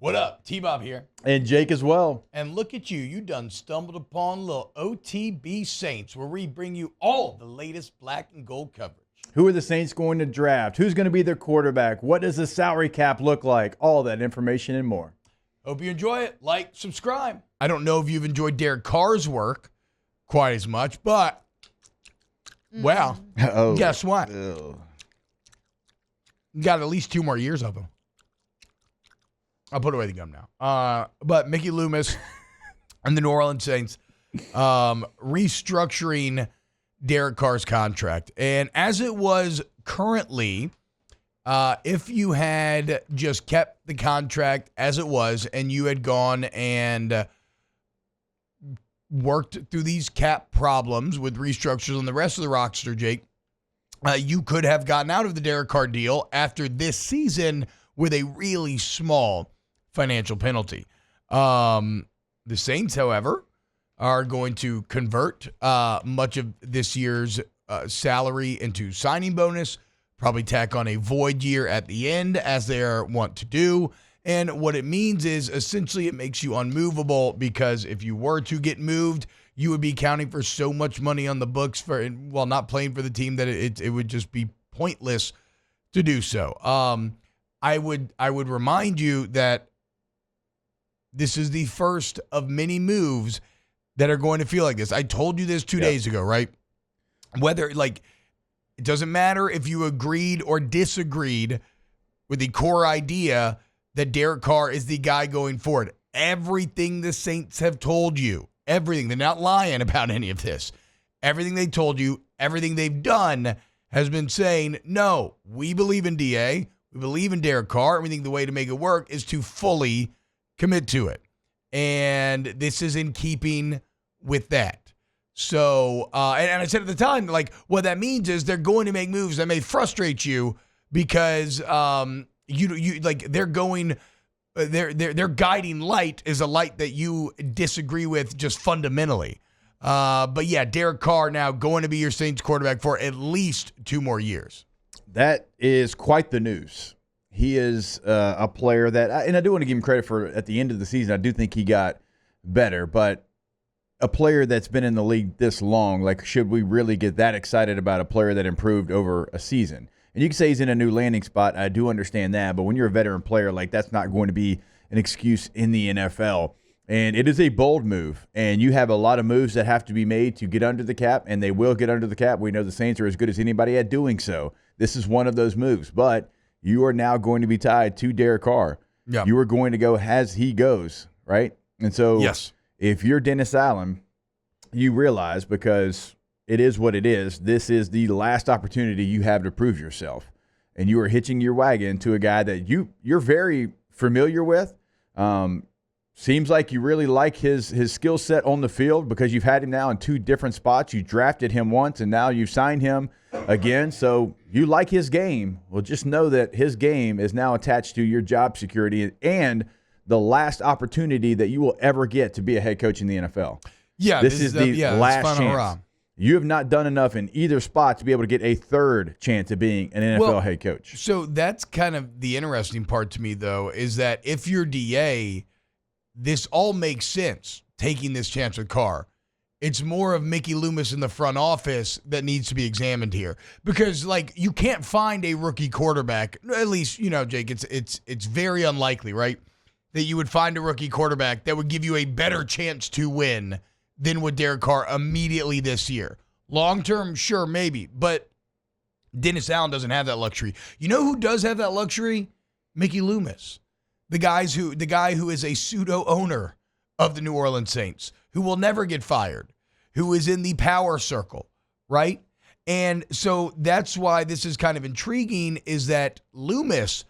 What up? T-Bob here. And Jake as well. And look at you. You done stumbled upon little OTB Saints, where we bring you all the latest black and gold coverage. Who are the Saints going to draft? Who's going to be their quarterback? What does the salary cap look like? All that information and more. Hope you enjoy it. Like, subscribe. I don't know if you've enjoyed Derek Carr's work quite as much, but, well, guess what? You got at least 2 more years of him. I'll put away the gum now. But Mickey Loomis and the New Orleans Saints restructuring Derek Carr's contract. And as it was currently, if you had just kept the contract as it was and you had gone and worked through these cap problems with restructures on the rest of the roster, Jake, you could have gotten out of the Derek Carr deal after this season with a really small financial penalty. The Saints, however, are going to convert much of this year's salary into signing bonus, probably tack on a void year at the end, as they are wont to do. And what it means is essentially it makes you unmovable, because if you were to get moved, you would be accounting for so much money on the books for, while not playing for the team, that it would just be pointless to do so. I would remind you that this is the first of many moves that are going to feel like this. I told you this 2 days ago, right? Whether, like, it doesn't matter if you agreed or disagreed with the core idea that Derek Carr is the guy going forward. Everything the Saints have told you, everything, they're not lying about any of this. Everything they told you, everything they've done has been saying, no, we believe in DA, we believe in Derek Carr, and we think the way to make it work is to fully commit to it. And this is in keeping with that. So, and I said at the time, like, what that means is they're going to make moves that may frustrate you, because you like, they're going, their guiding light is a light that you disagree with just fundamentally. But yeah, Derek Carr now going to be your Saints quarterback for at least 2 more years. That is quite the news. He is a player that, and I do want to give him credit for, at the end of the season, I do think he got better, but a player that's been in the league this long, like, should we really get that excited about a player that improved over a season? And you can say he's in a new landing spot. I do understand that, but when you're a veteran player, like, that's not going to be an excuse in the NFL. And it is a bold move, and you have a lot of moves that have to be made to get under the cap, and they will get under the cap. We know the Saints are as good as anybody at doing so. This is one of those moves, but you are now going to be tied to Derek Carr. Yeah. You are going to go as he goes, right? And so yes, if you're Dennis Allen, you realize, because it is what it is, this is the last opportunity you have to prove yourself. And you are hitching your wagon to a guy that you're very familiar with. Seems like you really like his skill set on the field, because you've had him now in 2 different spots. You drafted him once, and now you've signed him again. So you like his game. Well, just know that his game is now attached to your job security and the last opportunity that you will ever get to be a head coach in the NFL. Yeah, this is the last chance. Hurrah. You have not done enough in either spot to be able to get a third chance of being an NFL head coach. So that's kind of the interesting part to me, though, is that if you're DA, this all makes sense, taking this chance with Carr. It's more of Mickey Loomis in the front office that needs to be examined here, because, like, you can't find a rookie quarterback. At least, you know, Jake, it's very unlikely, right, that you would find a rookie quarterback that would give you a better chance to win than with Derek Carr immediately this year. Long term, sure, maybe, but Dennis Allen doesn't have that luxury. You know who does have that luxury? Mickey Loomis, the guy who is a pseudo owner of the New Orleans Saints, who will never get fired, who is in the power circle, right? And so that's why this is kind of intriguing, is that Loomis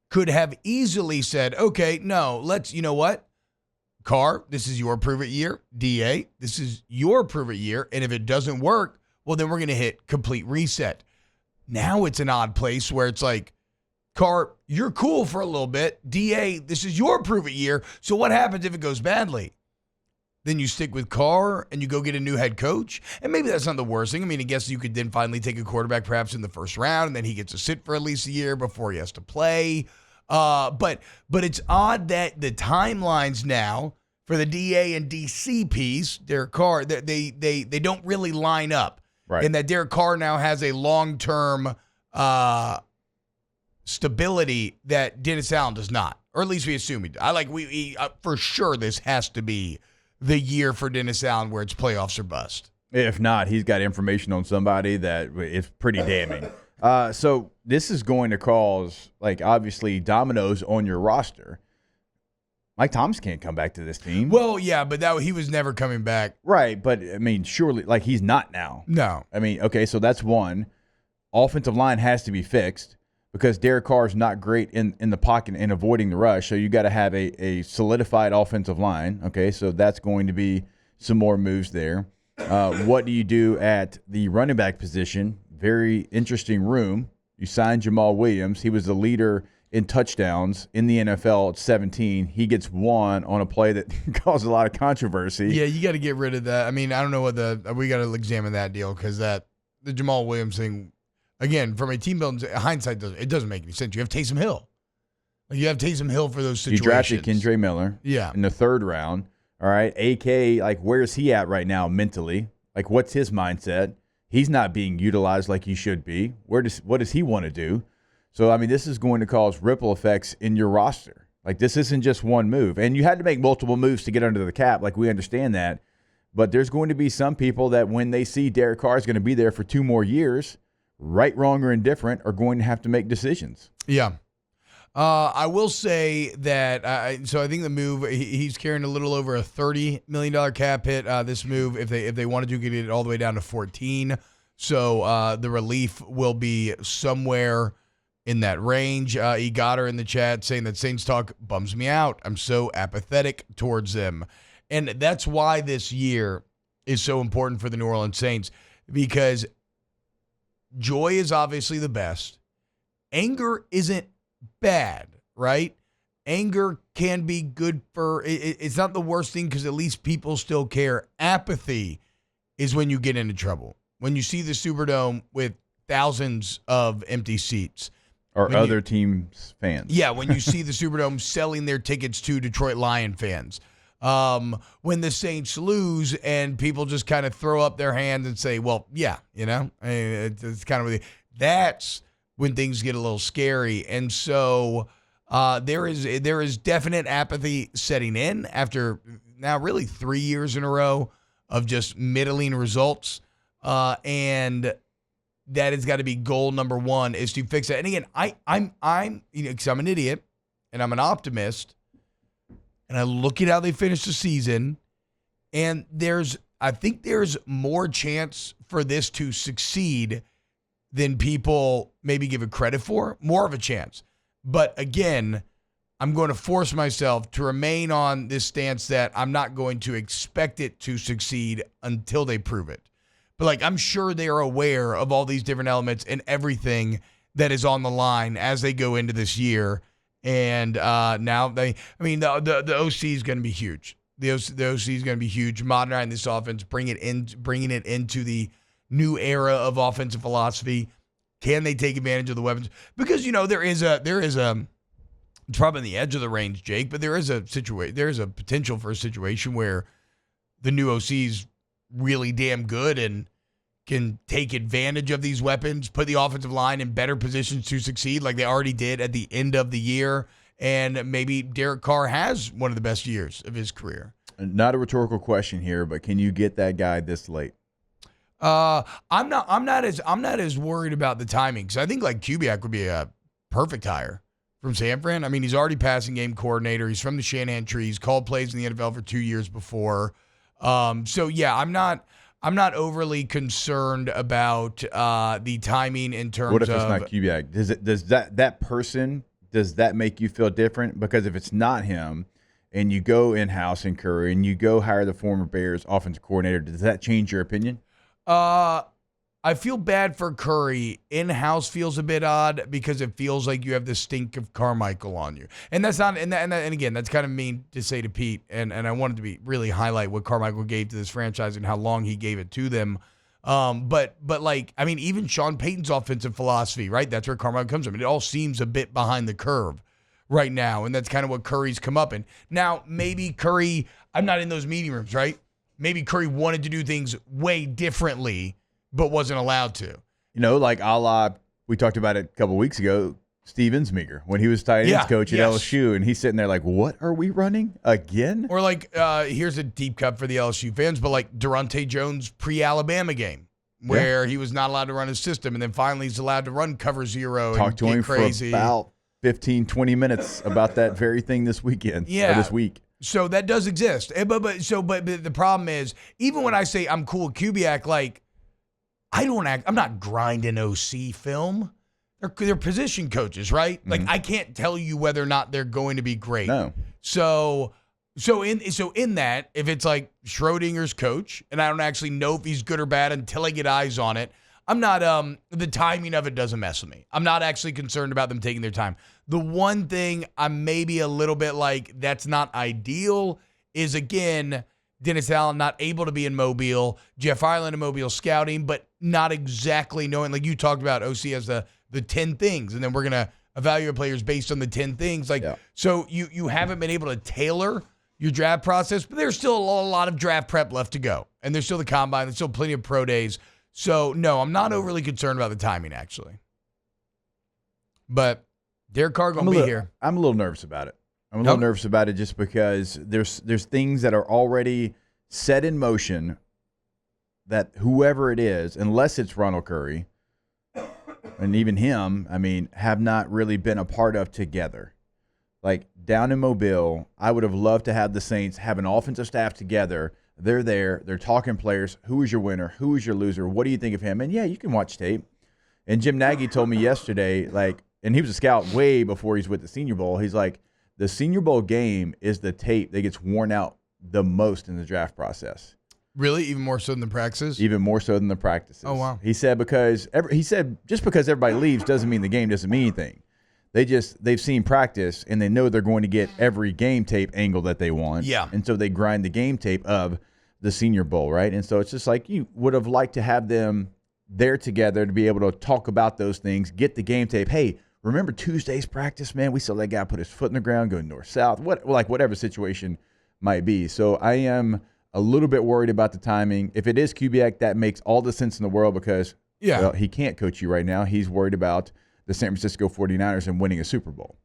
could have easily said, okay, no, you know what? Carr, this is your prove it year. DA, this is your prove it year. And if it doesn't work, well, then we're going to hit complete reset. Now it's an odd place where it's like, Carr, you're cool for a little bit. DA, this is your prove it year. So what happens if it goes badly? Then you stick with Carr and you go get a new head coach. And maybe that's not the worst thing. I mean, I guess you could then finally take a quarterback perhaps in the first round, and then he gets to sit for at least a year before he has to play. But it's odd that the timelines now for the DA and DC piece, Derek Carr, they don't really line up. Right. And that Derek Carr now has a long-term stability that Dennis Allen does not, or at least we assume he does. For sure this has to be the year for Dennis Allen where it's playoffs or bust. If not, he's got information on somebody that is pretty damning. So this is going to cause, obviously, dominoes on your roster. Mike Thomas can't come back to this team. Well, yeah, but he was never coming back. Right, but, surely, he's not now. No. Okay, so that's one. Offensive line has to be fixed because Derek Carr is not great in the pocket and avoiding the rush, so you got to have a solidified offensive line. Okay, so that's going to be some more moves there. What do you do at the running back position? Very interesting room. You signed Jamal Williams. He was the leader in touchdowns in the NFL at 17. He gets one on a play that caused a lot of controversy. Yeah, you got to get rid of that. I don't know what we got to examine that deal because the Jamal Williams thing, again, from a team building hindsight, it doesn't make any sense. You have Taysom Hill. You have Taysom Hill for those situations. You drafted Kendre Miller in the 3rd round. All right, AK, where's he at right now mentally? What's his mindset? He's not being utilized like he should be. What does he want to do? So, this is going to cause ripple effects in your roster. This isn't just one move. And you had to make multiple moves to get under the cap. We understand that. But there's going to be some people that when they see Derek Carr is going to be there for 2 more years, right, wrong, or indifferent, are going to have to make decisions. Yeah. I will say that, so I think the move, he's carrying a little over a $30 million cap hit. This move, if they wanted to, get it all the way down to 14. So the relief will be somewhere in that range. He got her in the chat saying that Saints talk bums me out. I'm so apathetic towards them. And that's why this year is so important for the New Orleans Saints, because joy is obviously the best. Anger isn't bad, right? Anger can be good for, it's not the worst thing because at least people still care. Apathy is when you get into trouble. When you see the Superdome with thousands of empty seats. Or other teams' fans. Yeah, when you see the Superdome selling their tickets to Detroit Lion fans. When the Saints lose and people just kind of throw up their hands and say, well, yeah, it's kind of, that's when things get a little scary. And so there is definite apathy setting in after now really 3 years in a row of just middling results. And that has got to be goal number one, is to fix that. And again, I'm because I'm an idiot and I'm an optimist, and I look at how they finished the season, and I think there's more chance for this to succeed than people maybe give it credit for. More of a chance. But again, I'm going to force myself to remain on this stance that I'm not going to expect it to succeed until they prove it. But I'm sure they are aware of all these different elements and everything that is on the line as they go into this year. And now the OC is going to be huge. The OC is going to be huge. Modernizing this offense, bringing it into the new era of offensive philosophy. Can they take advantage of the weapons? Because there is a it's probably on the edge of the range, Jake, but there is a potential for a situation where the new OC is really damn good and can take advantage of these weapons, put the offensive line in better positions to succeed like they already did at the end of the year. And maybe Derek Carr has one of the best years of his career. Not a rhetorical question here, but can you get that guy this late? I'm not as worried about the timing, because I think Kubiak would be a perfect hire from San Fran. He's already passing game coordinator. He's from the Shanahan tree. He's called plays in the NFL for 2 years before. So yeah, I'm not overly concerned about the timing in terms of. What if it's not Kubiak? Does that make you feel different? Because if it's not him, and you go in-house in Curry, and you go hire the former Bears offensive coordinator, does that change your opinion? I feel bad for Curry. In-house feels a bit odd because it feels like you have the stink of Carmichael on you. And that's not, and again, that's kind of mean to say to Pete. And I wanted to really highlight what Carmichael gave to this franchise and how long he gave it to them. But even Sean Payton's offensive philosophy, right? That's where Carmichael comes from. It all seems a bit behind the curve, right now, and that's kind of what Curry's come up in. Now, maybe Curry, I'm not in those meeting rooms, right? Maybe Curry wanted to do things way differently, but wasn't allowed to. Like a la, we talked about it a couple weeks ago, Steve Ensminger, when he was tight ends coach at LSU, and he's sitting there like, what are we running again? Or like, here's a deep cut for the LSU fans, but like Durante Jones pre-Alabama game, where he was not allowed to run his system, and then finally he's allowed to run cover zero. Talked to him crazy for about 15, 20 minutes about that very thing this weekend, or this week. So that does exist. But the problem is, even when I say I'm cool with Kubiak, like, I'm not grinding OC film. They're position coaches, right? Like, I can't tell you whether or not they're going to be great. No. So in that, if it's like Schrodinger's coach, and I don't actually know if he's good or bad until I get eyes on it, I'm not, the timing of it doesn't mess with me. I'm not actually concerned about them taking their time. The one thing I'm maybe a little bit like, that's not ideal, is, again, Dennis Allen not able to be in Mobile, Jeff Ireland in Mobile scouting, but not exactly knowing, like you talked about, OC has the 10 things, and then we're going to evaluate players based on the 10 things. So you haven't been able to tailor your draft process, but there's still a lot of draft prep left to go. And there's still the combine. There's still plenty of pro days. So, no, I'm not overly concerned about the timing, actually. But Derek Carr going to be here. I'm a little nervous about it. I'm a little nervous about it just because there's things that are already set in motion that whoever it is, unless it's Ronald Curry, and even him, have not really been a part of together. Like, down in Mobile, I would have loved to have the Saints have an offensive staff together. They're there. They're talking players. Who is your winner? Who is your loser? What do you think of him? And, yeah, you can watch tape. And Jim Nagy told me yesterday, and he was a scout way before he's with the Senior Bowl. He's like, the Senior Bowl game is the tape that gets worn out the most in the draft process. Really? Even more so than the practices? Even more so than the practices. Oh, wow. He said just because everybody leaves doesn't mean the game doesn't mean anything. They've seen practice, and they know they're going to get every game tape angle that they want. Yeah. And so they grind the game tape of the Senior Bowl, right? And so it's just like you would have liked to have them there together to be able to talk about those things, get the game tape. Hey, remember Tuesday's practice, man? We saw that guy put his foot in the ground, go north-south, whatever situation might be. So I am a little bit worried about the timing. If it is Kubiak, that makes all the sense in the world because he can't coach you right now. He's worried about the San Francisco 49ers and winning a Super Bowl.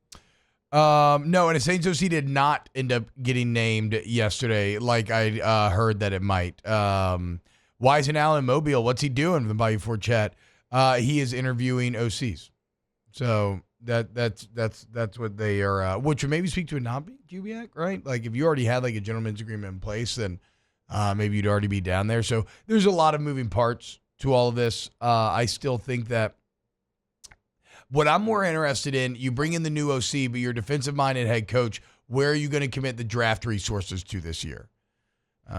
No, and the Saints OC did not end up getting named yesterday like I heard that it might. Why isn't Allen Mobile? What's he doing? The Bayou 4 chat. He is interviewing OCs. So that's what they are, which would maybe speak to a non-Kubiak, right? Like if you already had like a gentleman's agreement in place, then maybe you'd already be down there. So there's a lot of moving parts to all of this. I still think that what I'm more interested in, you bring in the new OC, but you're a defensive-minded head coach, where are you going to commit the draft resources to this year?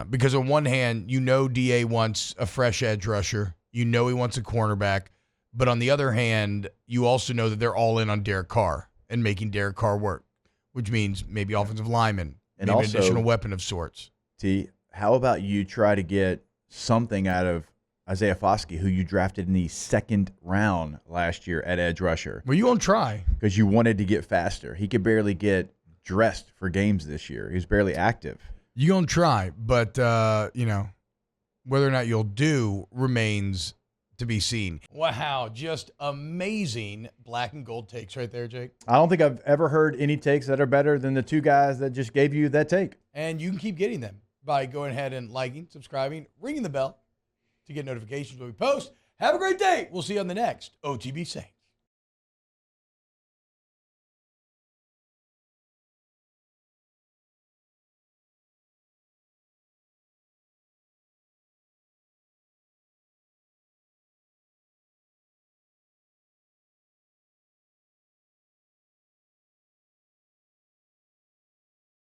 Because on one hand, DA wants a fresh edge rusher. He wants a cornerback. But on the other hand, you also know that they're all in on Derek Carr and making Derek Carr work, which means maybe offensive lineman, and maybe also, an additional weapon of sorts. T, how about you try to get something out of Isaiah Foskey, who you drafted in the second round last year at edge rusher? Well, you won't try. Because you wanted to get faster. He could barely get dressed for games this year. He was barely active. You're going to try, but, whether or not you'll do remains to be seen. Wow, just amazing black and gold takes right there, Jake. I don't think I've ever heard any takes that are better than the two guys that just gave you that take. And you can keep getting them by going ahead and liking, subscribing, ringing the bell to get notifications when we post. Have a great day. We'll see you on the next OTB Saints.